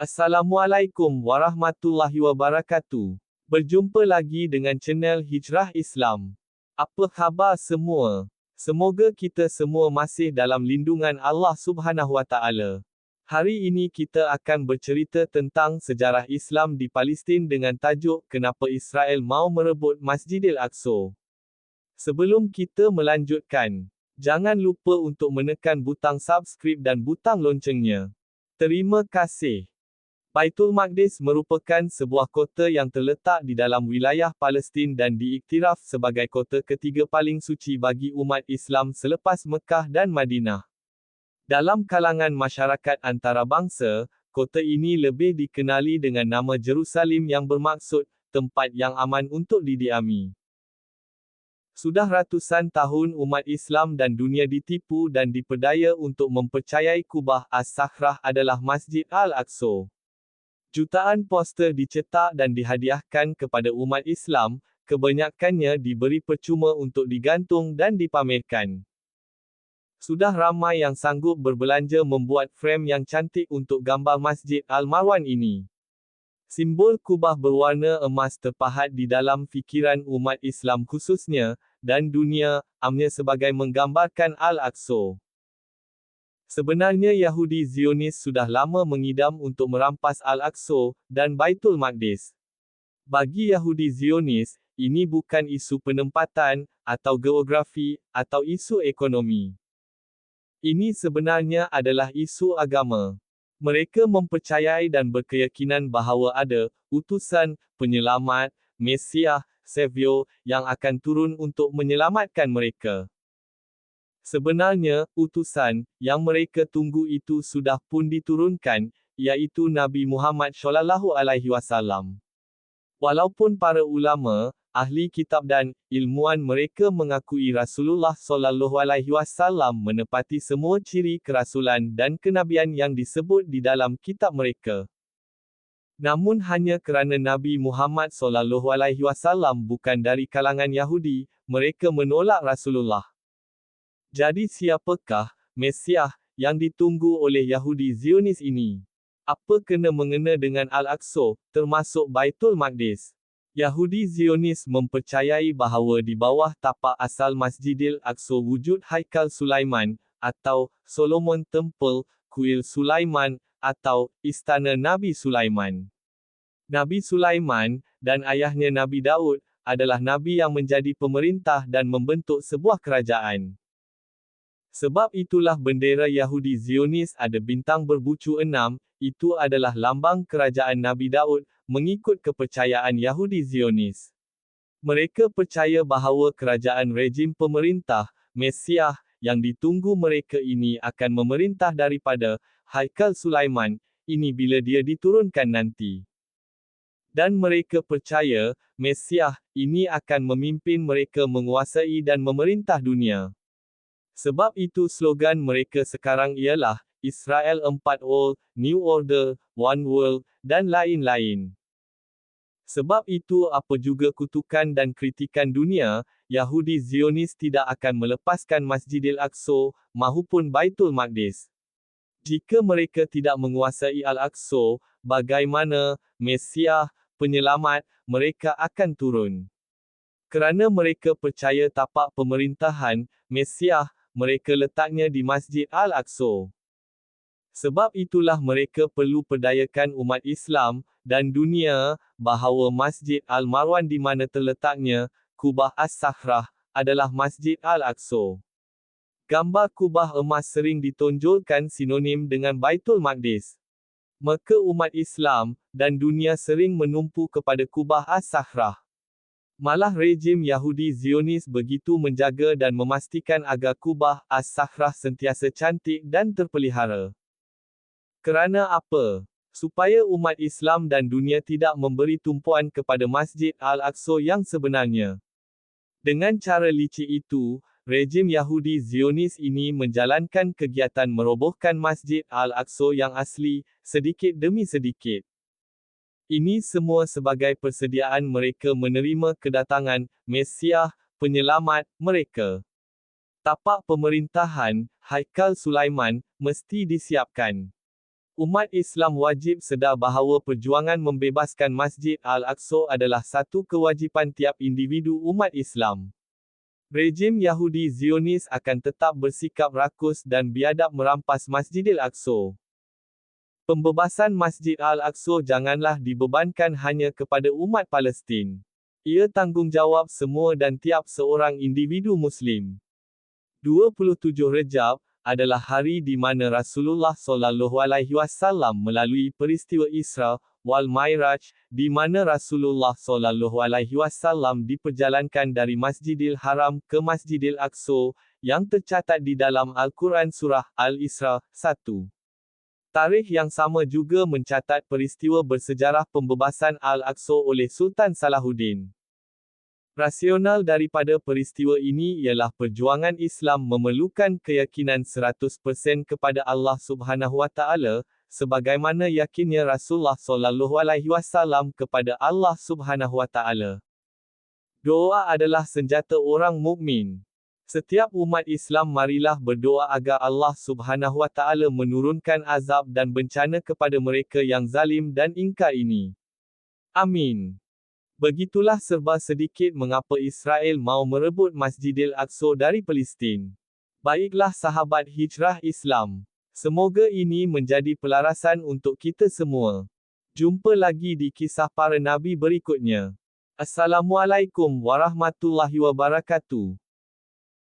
Assalamualaikum warahmatullahi wabarakatuh. Berjumpa lagi dengan channel Hijrah Islam. Apa khabar semua? Semoga kita semua masih dalam lindungan Allah Subhanahu wa Ta'ala. Hari ini kita akan bercerita tentang sejarah Islam di Palestin dengan tajuk Kenapa Israel mau merebut Masjidil Aqsa. Sebelum kita melanjutkan, jangan lupa untuk menekan butang subscribe dan butang loncengnya. Terima kasih. Baitul Maqdis merupakan sebuah kota yang terletak di dalam wilayah Palestin dan diiktiraf sebagai kota ketiga paling suci bagi umat Islam selepas Mekah dan Madinah. Dalam kalangan masyarakat antarabangsa, kota ini lebih dikenali dengan nama Jerusalem yang bermaksud tempat yang aman untuk didiami. Sudah ratusan tahun umat Islam dan dunia ditipu dan diperdaya untuk mempercayai Kubah As-Sakhrah adalah Masjid Al-Aqsa. Jutaan poster dicetak dan dihadiahkan kepada umat Islam, kebanyakannya diberi percuma untuk digantung dan dipamerkan. Sudah ramai yang sanggup berbelanja membuat frame yang cantik untuk gambar Masjid Al-Marwan ini. Simbol kubah berwarna emas terpahat di dalam fikiran umat Islam khususnya, dan dunia, amnya sebagai menggambarkan Al-Aqsa. Sebenarnya Yahudi Zionis sudah lama mengidam untuk merampas Al-Aqsa dan Baitul Maqdis. Bagi Yahudi Zionis, ini bukan isu penempatan, atau geografi, atau isu ekonomi. Ini sebenarnya adalah isu agama. Mereka mempercayai dan berkeyakinan bahawa ada utusan, penyelamat, Mesiah, Savior, yang akan turun untuk menyelamatkan mereka. Sebenarnya, utusan yang mereka tunggu itu sudah pun diturunkan, yaitu Nabi Muhammad SAW. Walaupun para ulama, ahli kitab dan ilmuwan mereka mengakui Rasulullah SAW menepati semua ciri kerasulan dan kenabian yang disebut di dalam kitab mereka. Namun hanya kerana Nabi Muhammad SAW bukan dari kalangan Yahudi, mereka menolak Rasulullah. Jadi siapakah Mesiah yang ditunggu oleh Yahudi Zionis ini? Apa kena-mengena dengan Al-Aqsa, termasuk Baitul Maqdis? Yahudi Zionis mempercayai bahawa di bawah tapak asal Masjidil Aqsa wujud Haikal Sulaiman, atau Solomon Temple, Kuil Sulaiman, atau Istana Nabi Sulaiman. Nabi Sulaiman, dan ayahnya Nabi Daud, adalah Nabi yang menjadi pemerintah dan membentuk sebuah kerajaan. Sebab itulah bendera Yahudi Zionis ada bintang berbucu 6, itu adalah lambang kerajaan Nabi Daud, mengikut kepercayaan Yahudi Zionis. Mereka percaya bahawa kerajaan rejim pemerintah, Mesiah, yang ditunggu mereka ini akan memerintah daripada Haikal Sulaiman, ini bila dia diturunkan nanti. Dan mereka percaya, Mesiah, ini akan memimpin mereka menguasai dan memerintah dunia. Sebab itu slogan mereka sekarang ialah, Israel 4 All, New Order, One World, dan lain-lain. Sebab itu apa juga kutukan dan kritikan dunia, Yahudi Zionis tidak akan melepaskan Masjidil Aqsa, mahupun Baitul Maqdis. Jika mereka tidak menguasai Al-Aqsa, bagaimana, Mesiah, penyelamat, mereka akan turun. Kerana mereka percaya tapak pemerintahan, Mesiah, mereka letaknya di Masjid Al-Aqsa. Sebab itulah mereka perlu perdayakan umat Islam, dan dunia, bahawa Masjid Al-Marwan di mana terletaknya, Kubah As-Sakhrah, adalah Masjid Al-Aqsa. Gambar kubah emas sering ditonjolkan sinonim dengan Baitul Maqdis. Maka umat Islam, dan dunia sering menumpu kepada Kubah As-Sakhrah. Malah rejim Yahudi Zionis begitu menjaga dan memastikan agar Kubah As-Sakhrah sentiasa cantik dan terpelihara. Kerana apa? Supaya umat Islam dan dunia tidak memberi tumpuan kepada Masjid Al-Aqsa yang sebenarnya. Dengan cara licik itu, rejim Yahudi Zionis ini menjalankan kegiatan merobohkan Masjid Al-Aqsa yang asli, sedikit demi sedikit. Ini semua sebagai persediaan mereka menerima kedatangan Mesiah, penyelamat mereka. Tapak pemerintahan, Haikal Sulaiman, mesti disiapkan. Umat Islam wajib sedar bahawa perjuangan membebaskan Masjid Al-Aqsa adalah satu kewajipan tiap individu umat Islam. Rejim Yahudi Zionis akan tetap bersikap rakus dan biadab merampas Masjidil Aqsa. Pembebasan Masjid Al-Aqsa janganlah dibebankan hanya kepada umat Palestin. Ia tanggungjawab semua dan tiap seorang individu Muslim. 27 Rejab adalah hari di mana Rasulullah SAW melalui peristiwa Isra wal Mi'raj, di mana Rasulullah SAW diperjalankan dari Masjidil Haram ke Masjidil Aqsa, yang tercatat di dalam Al-Quran Surah Al-Isra 1. Tarikh yang sama juga mencatat peristiwa bersejarah pembebasan Al-Aqsa oleh Sultan Salahuddin. Rasional daripada peristiwa ini ialah perjuangan Islam memerlukan keyakinan 100% kepada Allah Subhanahu Wa Taala, sebagaimana yakinnya Rasulullah SAW kepada Allah Subhanahu Wa Taala. Doa adalah senjata orang mukmin. Setiap umat Islam marilah berdoa agar Allah Subhanahu Wa Taala menurunkan azab dan bencana kepada mereka yang zalim dan ingkar ini. Amin. Begitulah serba sedikit mengapa Israel mau merebut Masjidil Aqsa dari Palestin. Baiklah sahabat hijrah Islam. Semoga ini menjadi pelarasan untuk kita semua. Jumpa lagi di kisah para nabi berikutnya. Assalamualaikum warahmatullahi wabarakatuh.